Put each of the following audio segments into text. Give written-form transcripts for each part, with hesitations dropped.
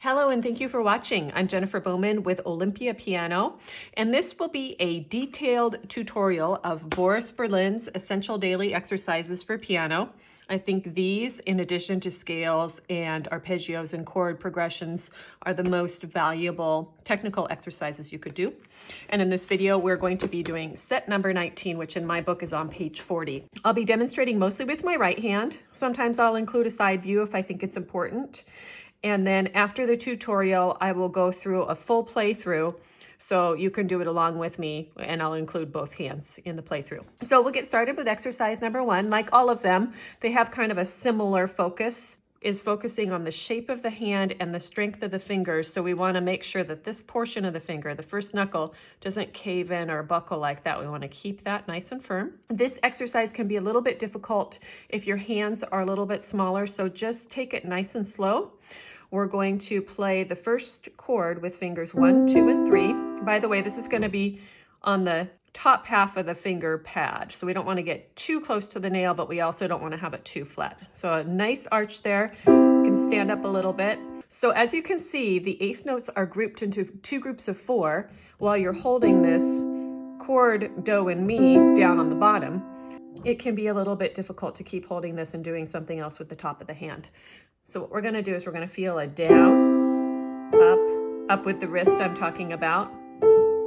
Hello and thank you for watching. I'm Jennifer Bowman with Olympia Piano, and this will be a detailed tutorial of Boris Berlin's Essential Daily Exercises for Piano. I think these, in addition to scales and arpeggios and chord progressions, are the most valuable technical exercises you could do. And in this video, we're going to be doing set number 19, which in my book is on page 40. I'll be demonstrating mostly with my right hand. Sometimes I'll include a side view if I think it's important. And then after the tutorial, I will go through a full playthrough so you can do it along with me, and I'll include both hands in the playthrough. So we'll get started with exercise number 1. Like all of them, they have kind of a similar focus, is focusing on the shape of the hand and the strength of the fingers. So we want to make sure that this portion of the finger, the first knuckle, doesn't cave in or buckle like that. We want to keep that nice and firm. This exercise can be a little bit difficult if your hands are a little bit smaller, so just take it nice and slow. We're going to play the first chord with fingers 1, 2, and 3. By the way, this is going to be on the top half of the finger pad. So we don't want to get too close to the nail, but we also don't want to have it too flat. So a nice arch there. You can stand up a little bit. So as you can see, the eighth notes are grouped into 2 groups of 4 while you're holding this chord, do, and mi down on the bottom. It can be a little bit difficult to keep holding this and doing something else with the top of the hand. So what we're going to do is we're going to feel a down, up with the wrist I'm talking about,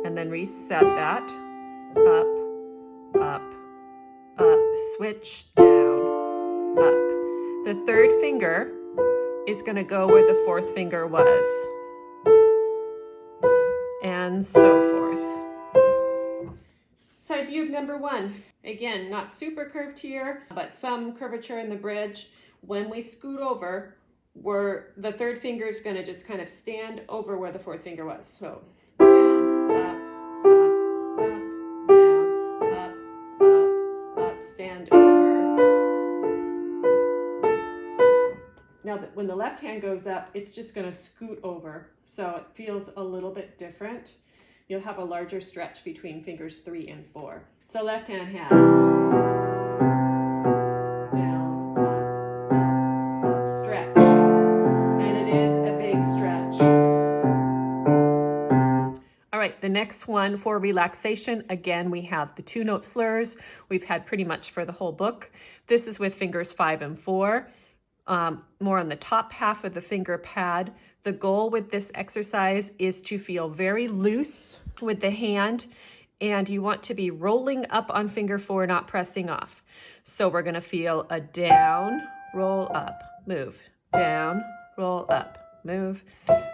and then reset that, up, switch, down, up. The third finger is going to go where the fourth finger was, and so forth. Side view of number 1. Again, not super curved here, but some curvature in the bridge. When we scoot over, the third finger is going to just kind of stand over where the fourth finger was. So down, up, stand over. Now, when the left hand goes up, it's just going to scoot over. So it feels a little bit different. You'll have a larger stretch between fingers 3 and 4. So left hand has the next one, For Relaxation, again, we have the 2-note slurs we've had pretty much for the whole book. This is with fingers 5 and 4, more on the top half of the finger pad. The goal with this exercise is to feel very loose with the hand, and you want to be rolling up on finger 4, not pressing off. So we're going to feel a down, roll up, move, down, roll up, move,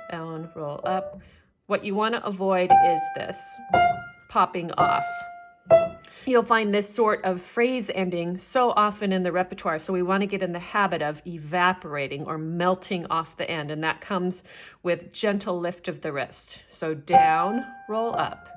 down, roll up. What you want to avoid is this popping off. You'll find this sort of phrase ending so often in the repertoire, so we want to get in the habit of evaporating or melting off the end, and that comes with gentle lift of the wrist. So down, roll up,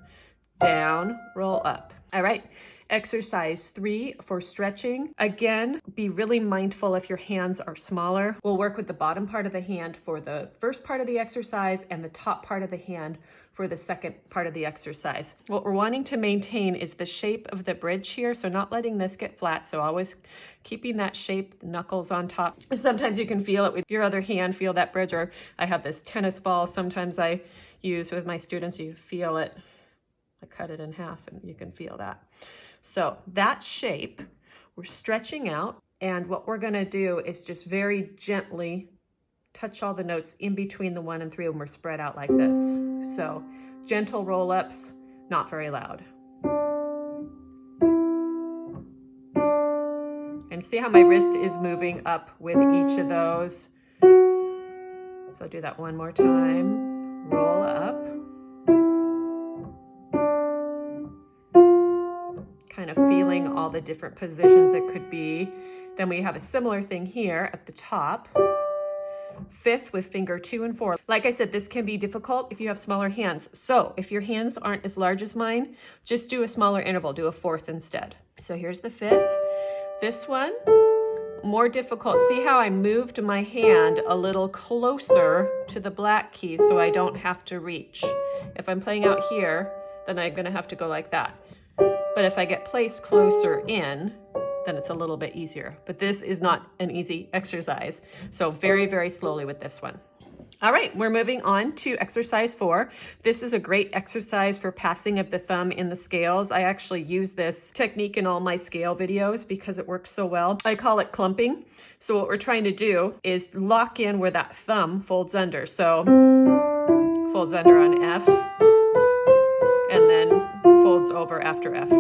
down, roll up. All right. Exercise 3 for stretching. Again, be really mindful if your hands are smaller. We'll work with the bottom part of the hand for the first part of the exercise and the top part of the hand for the second part of the exercise. What we're wanting to maintain is the shape of the bridge here, so not letting this get flat, so always keeping that shape, knuckles on top. Sometimes you can feel it with your other hand, feel that bridge, or I have this tennis ball sometimes I use with my students. You feel it. I cut it in half and you can feel that. So that shape, we're stretching out, and what we're going to do is just very gently touch all the notes in between the 1 and 3 when we're spread out like this. So gentle roll-ups, not very loud. And see how my wrist is moving up with each of those. So I'll do that one more time. Roll up. Kind of feeling all the different positions it could be. Then we have a similar thing here at the top. 5th with finger 2 and 4. Like I said, this can be difficult if you have smaller hands. So if your hands aren't as large as mine, just do a smaller interval, do a 4th instead. So here's the 5th. This one, more difficult. See how I moved my hand a little closer to the black keys so I don't have to reach. If I'm playing out here, then I'm going to have to go like that. But if I get placed closer in, then it's a little bit easier. But this is not an easy exercise. So very, very slowly with this one. All right, we're moving on to exercise 4. This is a great exercise for passing of the thumb in the scales. I actually use this technique in all my scale videos because it works so well. I call it clumping. So what we're trying to do is lock in where that thumb folds under. So folds under on F and then folds over after F.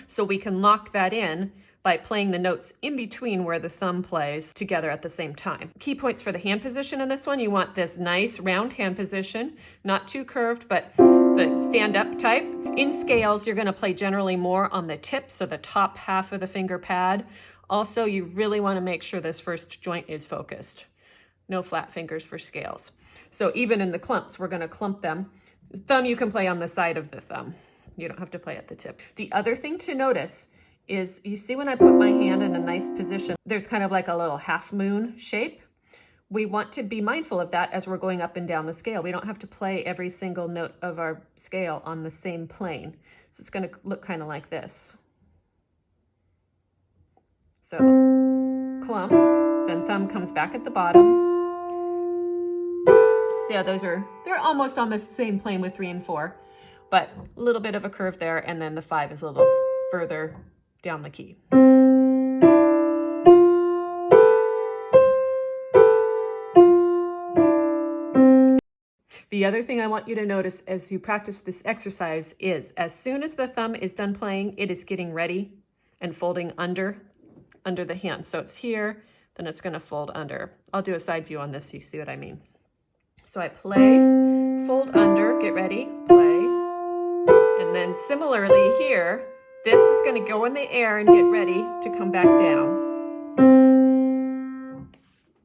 So we can lock that in by playing the notes in between where the thumb plays together at the same time. Key points for the hand position in this one, you want this nice round hand position, not too curved, but the stand-up type. In scales, you're gonna play generally more on the tip, so the top half of the finger pad. Also, you really wanna make sure this first joint is focused. No flat fingers for scales. So even in the clumps, we're gonna clump them. Thumb you can play on the side of the thumb. You don't have to play at the tip. The other thing to notice is, you see when I put my hand in a nice position, there's kind of like a little half moon shape. We want to be mindful of that as we're going up and down the scale. We don't have to play every single note of our scale on the same plane. So it's going to look kind of like this. So clump, then thumb comes back at the bottom. See how those are, they're almost on the same plane with 3 and 4, but a little bit of a curve there, and then the 5 is a little further down the key. The other thing I want you to notice as you practice this exercise is, as soon as the thumb is done playing, it is getting ready and folding under the hand. So it's here, then it's going to fold under. I'll do a side view on this so you see what I mean. So I play, fold under, get ready, play, and then similarly here, this is going to go in the air and get ready to come back down.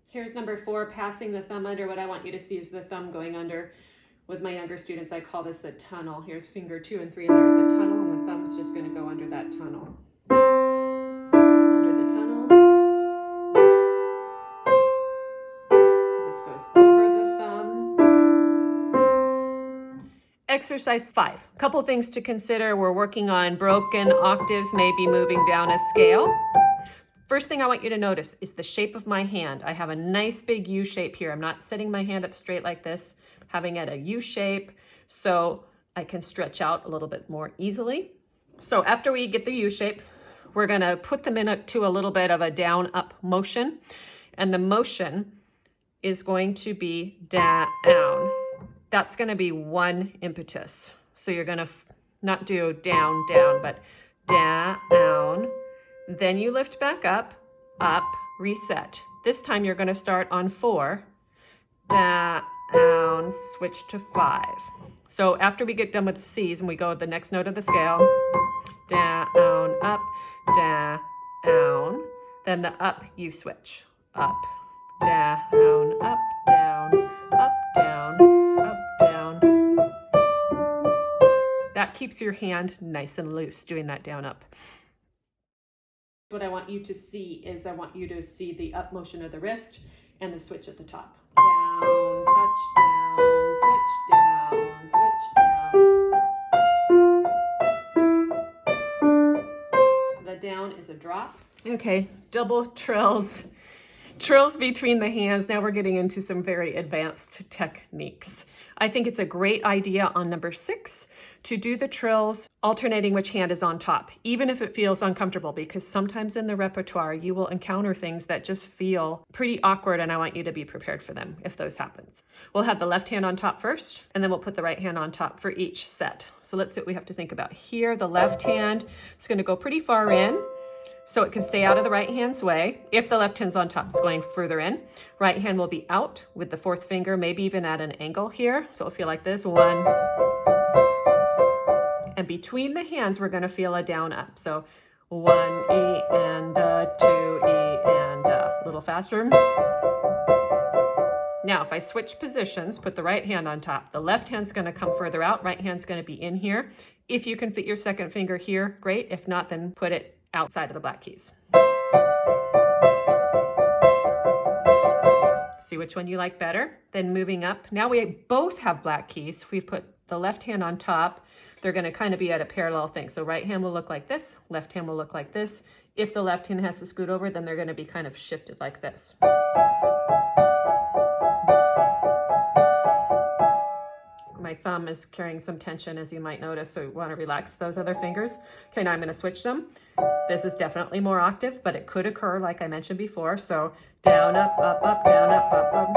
Here's number 4, passing the thumb under. What I want you to see is the thumb going under. With my younger students, I call this the tunnel. Here's finger 2 and 3, and they're the tunnel, and the thumb's just going to go under that tunnel. Under the tunnel. This goes over the thumb. Exercise 5. A couple things to consider. We're working on broken octaves, maybe moving down a scale. First thing I want you to notice is the shape of my hand. I have a nice big U shape here. I'm not setting my hand up straight like this, having it a U shape so I can stretch out a little bit more easily. So after we get the U shape, we're gonna put them into a little bit of a down up motion. And the motion is going to be down. That's gonna be one impetus. So you're gonna not do down, down, but down. Then you lift back up, reset. This time you're gonna start on 4, down, switch to 5. So after we get done with the C's and we go with the next note of the scale, down, up, down, then the up you switch, up, down, up, down, up, down, up, down. That keeps your hand nice and loose doing that down, up. What I want you to see is I want you to see the up motion of the wrist and the switch at the top. Down, touch, down, switch, down. So the down is a drop. Okay, double trills. Trills between the hands. Now we're getting into some very advanced techniques. I think it's a great idea on number 6 to do the trills alternating which hand is on top, even if it feels uncomfortable, because sometimes in the repertoire you will encounter things that just feel pretty awkward, and I want you to be prepared for them if those happens. We'll have the left hand on top first, and then we'll put the right hand on top for each set. So let's see what we have to think about here. The left hand is going to go pretty far in, so it can stay out of the right hand's way. If the left hand's on top, it's going further in. Right hand will be out with the 4th finger, maybe even at an angle here. So it'll feel like this, 1. And between the hands, we're gonna feel a down up. So 1, E, and 2, E, and a little faster. Now, if I switch positions, put the right hand on top, the left hand's gonna come further out, right hand's gonna be in here. If you can fit your 2nd finger here, great. If not, then put it outside of the black keys. See which one you like better. Then moving up. Now we both have black keys. We've put the left hand on top. They're going to kind of be at a parallel thing. So right hand will look like this. Left hand will look like this. If the left hand has to scoot over, then they're going to be kind of shifted like this. thumb is carrying some tension, as you might notice, so we want to relax those other fingers. Okay, now I'm going to switch them. This is definitely more octave, but it could occur like I mentioned before. So down, up, down, up, up.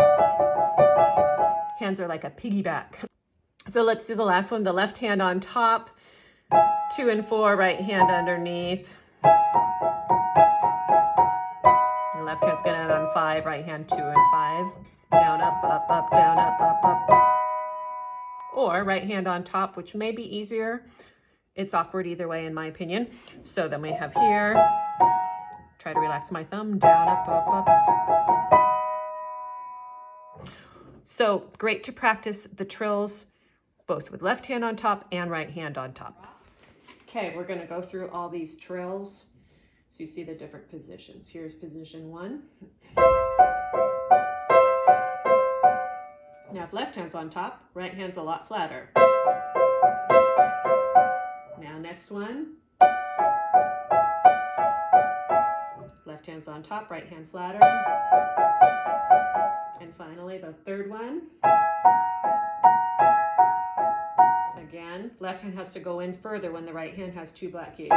Hands are like a piggyback. So let's do the last one. The left hand on top, 2 and 4, right hand underneath. The left hand's gonna end on 5, right hand 2 and 5. Down, up, down, up. Or right hand on top, which may be easier. It's awkward either way, in my opinion. So then we have here, try to relax my thumb, down, up. So great to practice the trills, both with left hand on top and right hand on top. Okay, we're gonna go through all these trills so you see the different positions. Here's position 1. Now if left hand's on top, right hand's a lot flatter. Now next one. Left hand's on top, right hand flatter. And finally the third one. Again, left hand has to go in further when the right hand has 2 black keys.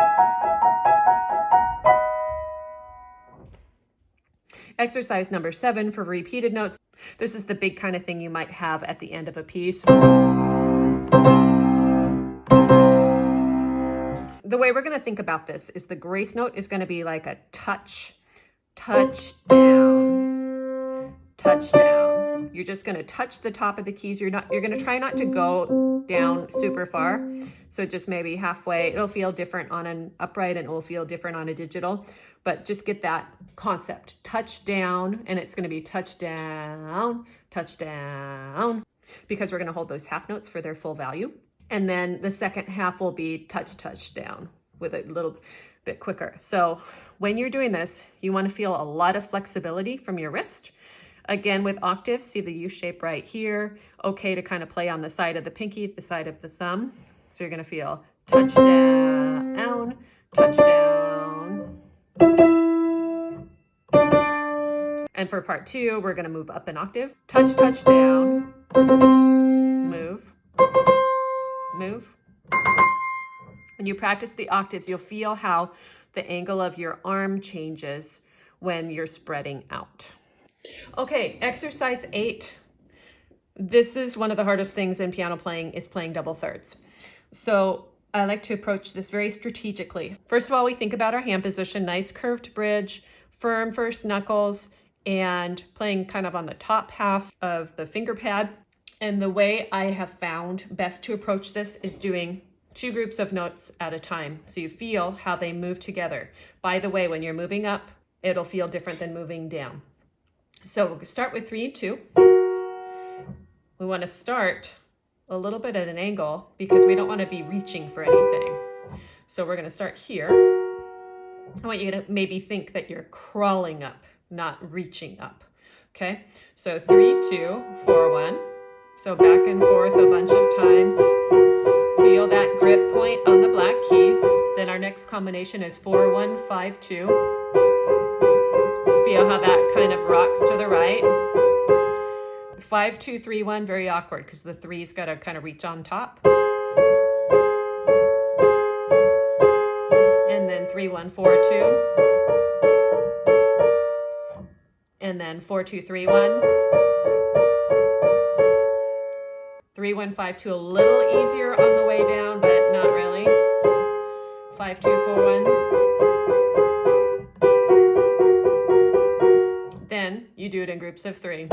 Exercise number 7 for repeated notes. This is the big kind of thing you might have at the end of a piece. The way we're going to think about this is the grace note is going to be like a touch, down, touch down. You're just going to touch the top of the keys. You're going to try not to go down super far. So just maybe halfway. It'll feel different on an upright and it will feel different on a digital. But just get that concept. Touch down, and it's going to be touch down, because we're going to hold those half notes for their full value. And then the second half will be touch down with a little bit quicker. So when you're doing this, you want to feel a lot of flexibility from your wrist. Again, with octaves, see the U shape right here. Okay to kind of play on the side of the pinky, the side of the thumb. So you're going to feel touch down, touch down. And for part 2, we're going to move up an octave. Touch down, move. When you practice the octaves, you'll feel how the angle of your arm changes when you're spreading out. Okay, exercise 8. This is one of the hardest things in piano playing, is playing double thirds. So I like to approach this very strategically. First of all, we think about our hand position, nice curved bridge, firm first knuckles, and playing kind of on the top half of the finger pad. And the way I have found best to approach this is doing 2 groups of notes at a time, so you feel how they move together. By the way, when you're moving up, it'll feel different than moving down. So we'll start with 3 and 2. We want to start a little bit at an angle because we don't want to be reaching for anything. So we're going to start here. I want you to maybe think that you're crawling up, not reaching up. Okay, so 3, 2, 4, 1. So back and forth a bunch of times. Feel that grip point on the black keys. Then our next combination is 4, 1, 5, 2. Feel how that kind of rocks to the right. 5, 2, 3, 1, very awkward because the 3's got to kind of reach on top. And then 3, 1, 4, 2. And then 4, 2, 3, 1. 3, 1, 5, 2, a little easier on the way down, but not really. 5, 2, 4, 1. Then you do it in groups of 3.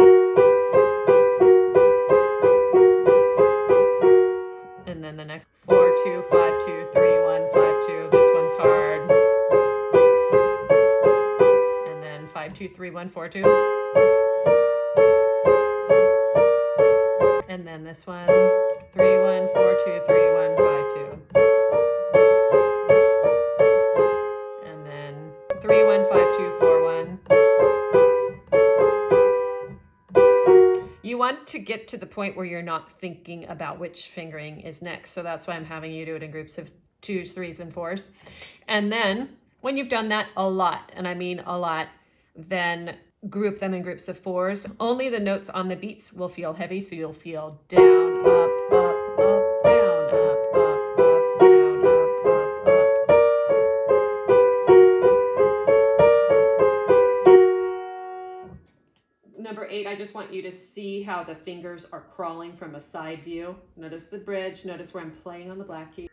And then the next 4, 2, 5, 2, 3, 1, 5, 2. This one's hard. And then 5, 2, 3, 1, 4, 2. And then this one, 3, 1, 4, 2, 3, 1, 5, 2. And then 3, 1, 5, 2, 4, 1. You want to get to the point where you're not thinking about which fingering is next. So that's why I'm having you do it in groups of 2s, 3s, and 4s. And then when you've done that a lot, and I mean a lot, then group them in groups of 4s. Only the notes on the beats will feel heavy, so you'll feel down, up, I just want you to see how the fingers are crawling from a side view. Notice the bridge, notice where I'm playing on the black key.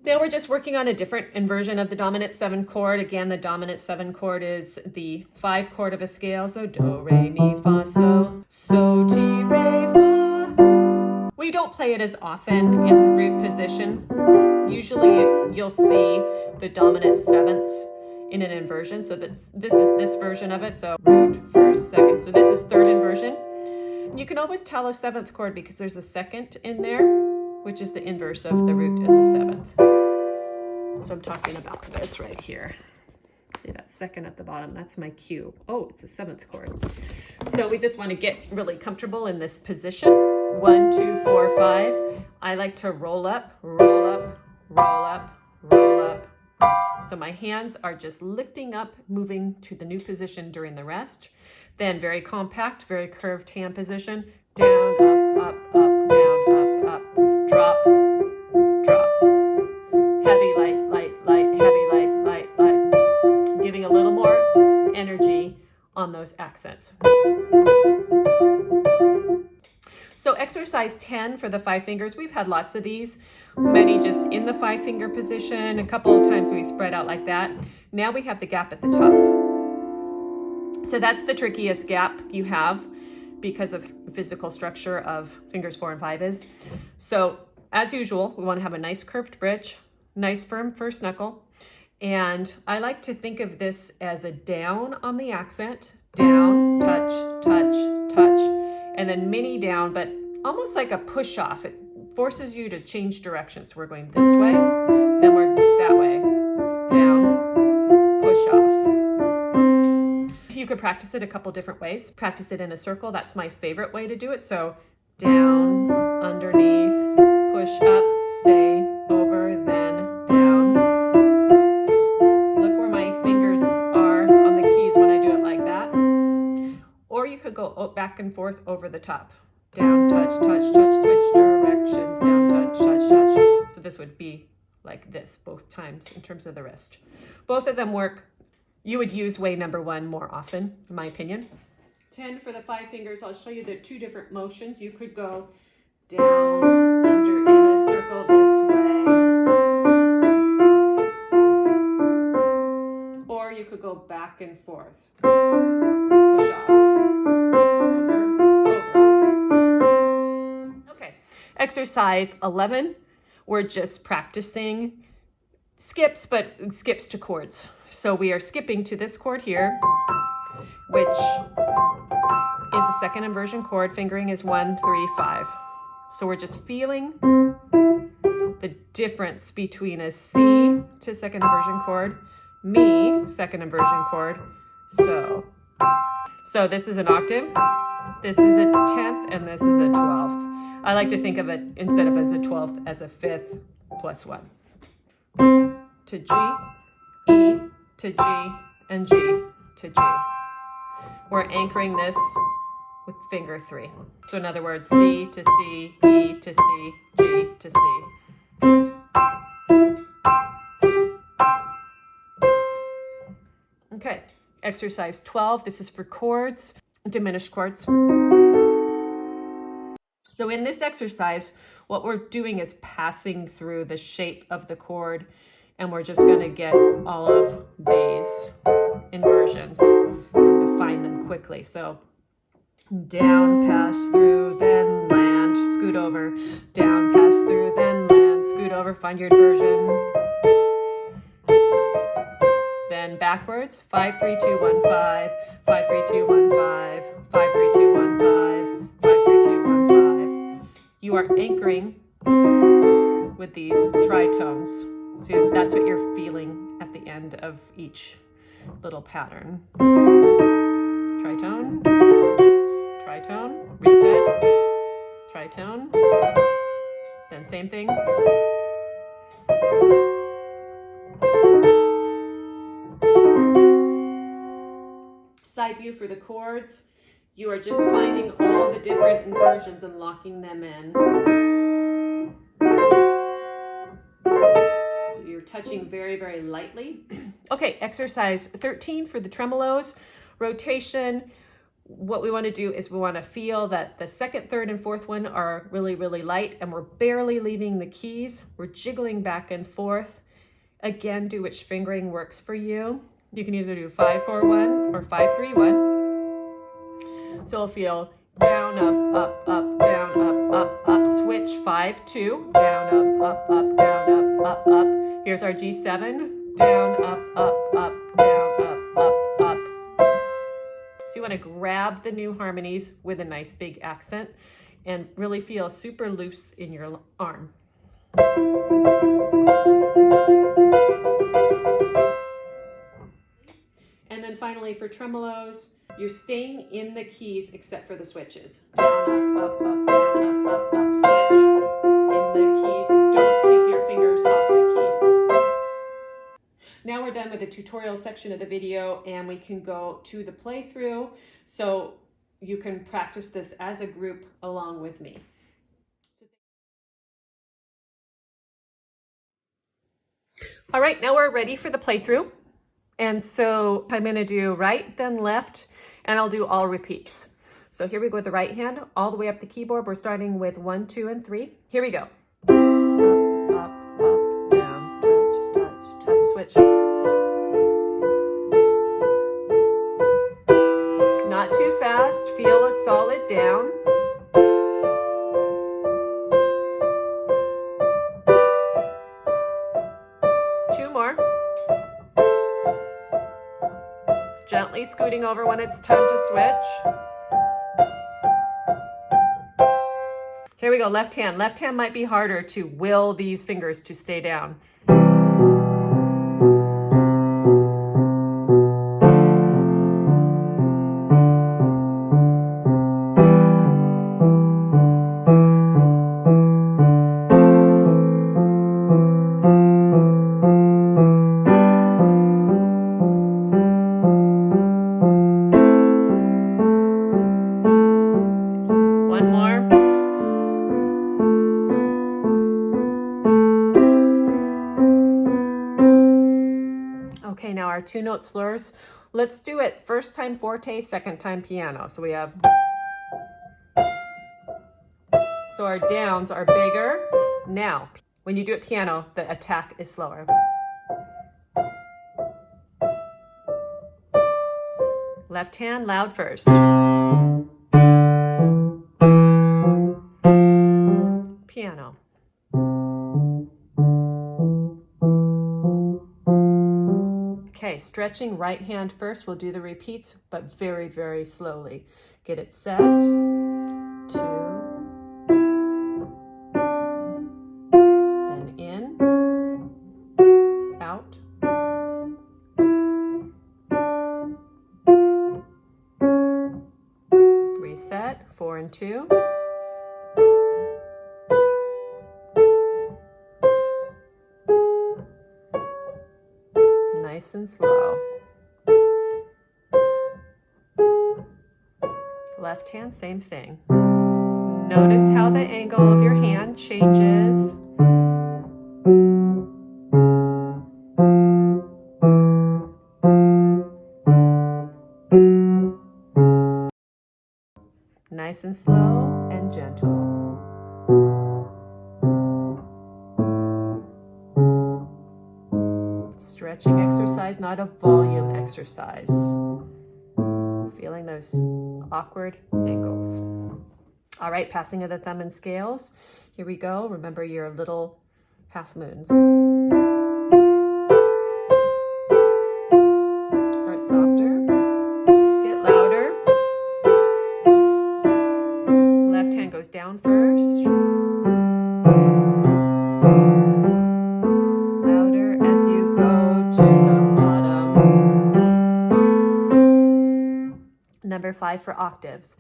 Now we're just working on a different inversion of the dominant 7 chord. Again, the dominant 7 chord is the 5 chord of a scale. So do, re, mi, fa, so, ti, re, fa. We don't play it as often in root position. Usually you'll see the dominant 7ths in an inversion. So this is this version of it. So root, first, second. So this is third inversion. And you can always tell a 7th chord because there's a second in there, which is the inverse of the root and the 7th. So I'm talking about this right here. See that second at the bottom? That's my cue. Oh, it's a 7th chord. So we just want to get really comfortable in this position. 1, 2, 4, 5. I like to roll up, roll up, roll up, roll up. So my hands are just lifting up, moving to the new position during the rest. Then very compact, very curved hand position. Down, up, up, up, down, up, up, drop, drop. Heavy, light, light, light, heavy, light, light, light. Giving a little more energy on those accents. So exercise 10 for the 5 fingers, we've had lots of these, many just in the 5 finger position, a couple of times we spread out like that. Now we have the gap at the top. So that's the trickiest gap you have because of physical structure of fingers 4 and 5 is. So as usual, we want to have a nice curved bridge, nice firm first knuckle. And I like to think of this as a down on the accent, down, touch, touch, touch, and then mini down, but almost like a push off. It forces you to change directions. So we're going this way, then we're that way, down, push off. You could practice it a couple different ways. Practice it in a circle. That's my favorite way to do it. So down, underneath, push up, stay, over, then down. Look where my fingers are on the keys when I do it like that. Or you could go back and forth over the top. Down, touch, touch, touch, switch directions, down, touch, touch, touch. So this would be like this both times in terms of the wrist. Both of them work. You would use way number 1 more often, in my opinion. 10 for the 5 fingers. I'll show you the 2 different motions. You could go down, under in a circle this way. Or you could go back and forth. Push off. Over, over. Okay, exercise 11. We're just practicing skips, but skips to chords. So we are skipping to this chord here, which is a second inversion chord. Fingering is 1, 3, 5. So we're just feeling the difference between a C to second inversion chord, Mi, second inversion chord. So this is an octave, this is a 10th, and this is a 12th. I like to think of it instead of as a 12th as a 5th plus 1. To G, E, to G, and G, to G. We're anchoring this with finger 3. So in other words, C to C, E to C, G to C. Okay, exercise 12. This is for chords, diminished chords. So in this exercise, what we're doing is passing through the shape of the chord, and we're just going to get all of these inversions. We're going to find them quickly. So down, pass through, then land, scoot over. Down, pass through, then land, scoot over. Find your inversion. Then backwards, 5, 3, 2, 1, 5, 5, 3, 2, 1, 5, 5, 3, 2, 1, 5, 5, 3, 2, 1, 5. You are anchoring with these tritones. So that's what you're feeling at the end of each little pattern. Tritone, tritone, reset, tritone, then same thing. Side view for the chords. You are just finding all the different inversions and locking them in. So you're touching very, very lightly. Okay, exercise 13 for the tremolos. Rotation. What we want to do is we want to feel that the second, third, and fourth one are really, really light, and we're barely leaving the keys. We're jiggling back and forth. Again, do which fingering works for you. You can either do 5-4-1 or 5-3-1. So we'll feel down, up, up, up, down, up, up, switch 5-2, down, up, down, up, up. Here's our G7, down, up, down, up. So you want to grab the new harmonies with a nice big accent and really feel super loose in your arm. And then finally for tremolos, you're staying in the keys except for the switches. Down, up, down, up, switch in the keys. Don't take your fingers off the keys. Now we're done with the tutorial section of the video and we can go to the playthrough so you can practice this as a group along with me. All right, now we're ready for the playthrough. And so I'm going to do right, then left, and I'll do all repeats. So here we go with the right hand, all the way up the keyboard. We're starting with 1, 2, and 3. Here we go. Up, down, touch, switch. Not too fast, feel a solid down. Two more. Gently scooting over when it's time to switch. Here we go, left hand. Left hand might be harder to will these fingers to stay down. Okay, now our 2-note slurs. Let's do it first time forte, second time piano. So we have, so our downs are bigger. Now, when you do it piano, the attack is slower. Left hand, loud first. Piano. Okay, stretching right hand first. We'll do the repeats, but very, very slowly. Get it set. 2. Then in. Out. 3 set. 4 and 2. Nice and slow. Left hand, same thing. Notice how the angle of your hand changes. Nice and slow and gentle. Stretching exercise, not a volume exercise. Feeling those awkward angles. All right, passing of the thumb and scales. Here we go. Remember your little half moons. Start softer. Get louder. Left hand goes down first. Number 5 for octaves.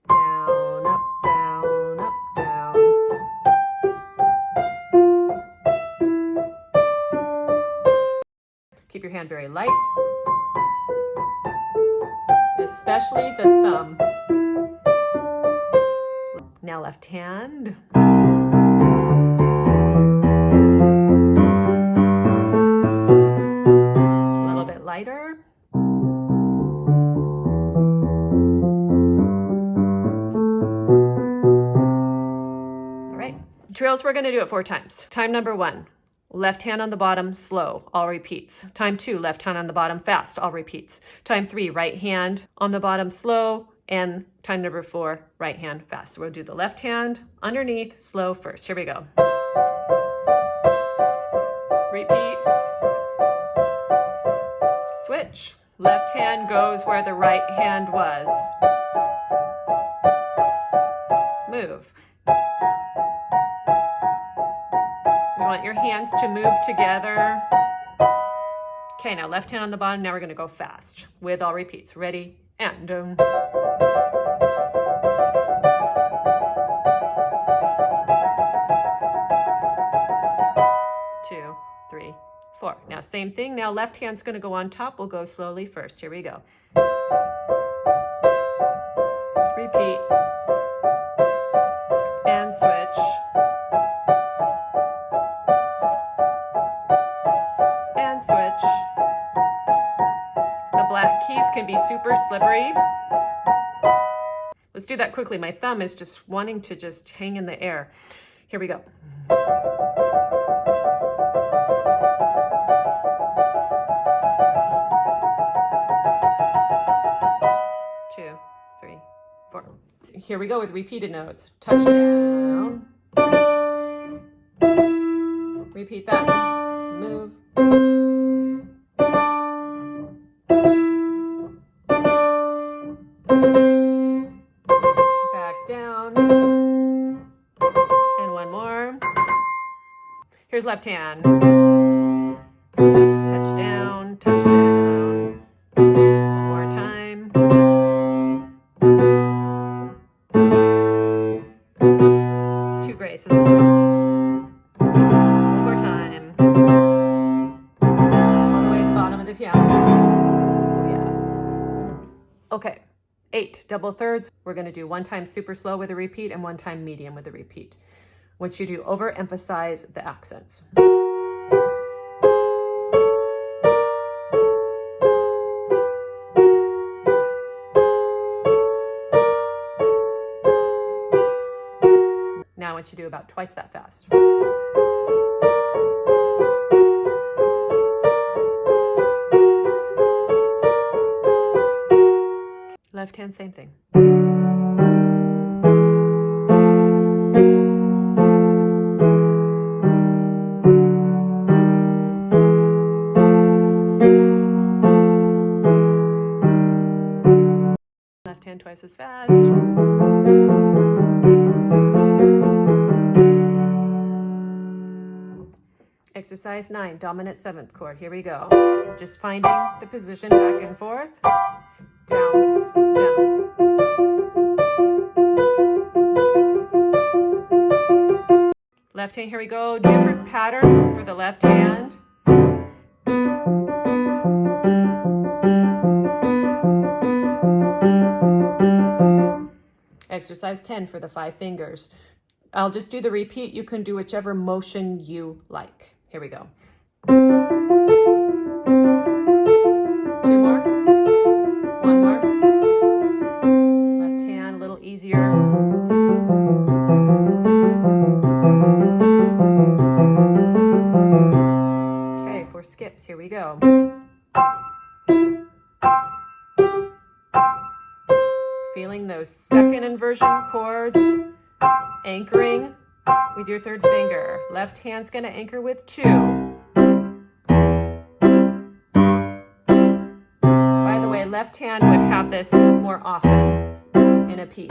Down, up, down, up, down. Keep your hand very light, especially the thumb. Now left hand. drills, we're going to do it 4 times. Time number 1, left hand on the bottom, slow, all repeats. Time 2, left hand on the bottom, fast, all repeats. Time 3, right hand on the bottom, slow, and time number 4, right hand, fast. So we'll do the left hand underneath, slow first. Here we go. Repeat. Switch. Left hand goes where the right hand was. Move. You want your hands to move together. Okay, now left hand on the bottom. Now we're going to go fast with all repeats. Ready, and 2, 3, 4. Now same thing. Now left hand's going to go on top. We'll go slowly first. Here we go. Repeat. And switch. And switch. The black keys can be super slippery. Let's do that quickly. My thumb is just wanting to just hang in the air. Here we go. Two, 3, 4. Here we go with repeated notes. Touch down. Repeat that. Move. Back down. And one more. Here's left hand. Touch down, touch down. One more time. 2 graces. One more time. All the way at the bottom of the piano. Oh yeah. Okay. 8 double thirds. We're going to do 1 time super slow with a repeat and 1 time medium with a repeat. What you do, overemphasize the accents. Now I want you to do about twice that fast. Left hand, same thing. Left hand twice as fast. Exercise 9, dominant 7th chord. Here we go. Just finding the position back and forth. Down, down. Left hand, here we go. Different pattern for the left hand. Exercise 10 for the 5 fingers. I'll just do the repeat. You can do whichever motion you like. Here we go. 2 more. 1 more. Left hand, a little easier. Okay, 4 skips. Here we go. Feeling those second inversion chords, anchoring with your 3rd finger. Left hand's going to anchor with 2. By the way, left hand would have this more often in a piece.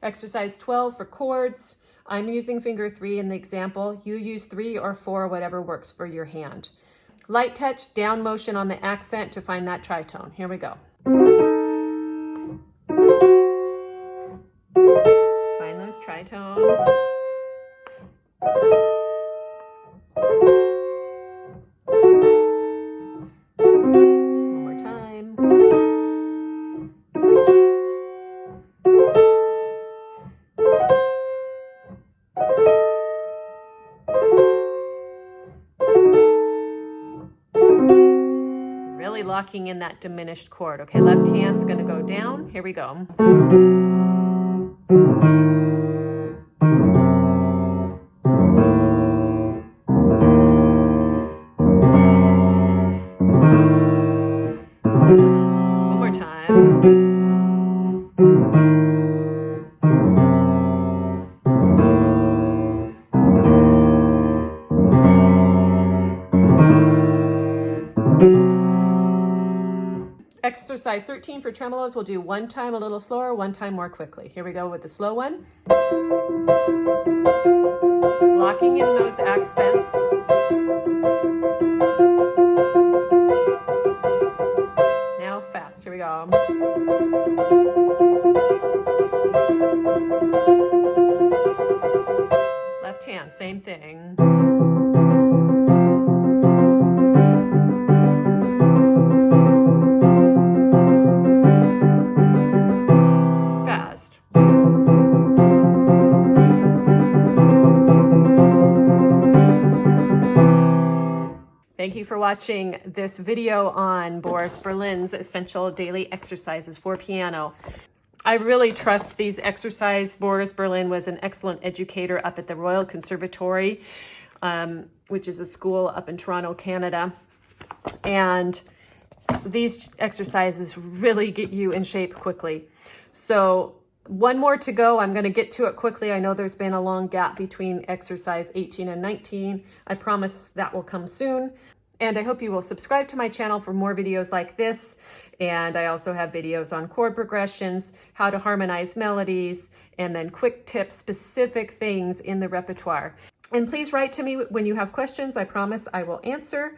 Exercise 12 for chords. I'm using finger 3 in the example. You use 3 or 4, whatever works for your hand. Light touch, down motion on the accent to find that tritone. Here we go. Find those tritones. One more time. Really locking in that diminished chord. Okay, left hand's going to go down. Here we go. exercise 13 for tremolos, we'll do one time a little slower, one time more quickly. Here we go with the slow one. Locking in those accents. Now fast, here we go. Left hand, same thing. Fast. Thank you for watching this video on Boris Berlin's Essential Daily Exercises for Piano. I really trust these exercises. Boris Berlin was an excellent educator up at the Royal Conservatory, which is a school up in Toronto, Canada. And these exercises really get you in shape quickly. So one more to go. I'm going to get to it quickly. I know there's been a long gap between exercise 18 and 19. I promise that will come soon. And I hope you will subscribe to my channel for more videos like this. And I also have videos on chord progressions, how to harmonize melodies, and then quick tips, specific things in the repertoire. And please write to me when you have questions. I promise I will answer.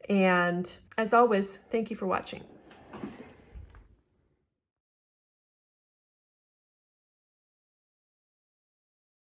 And as always, thank you for watching.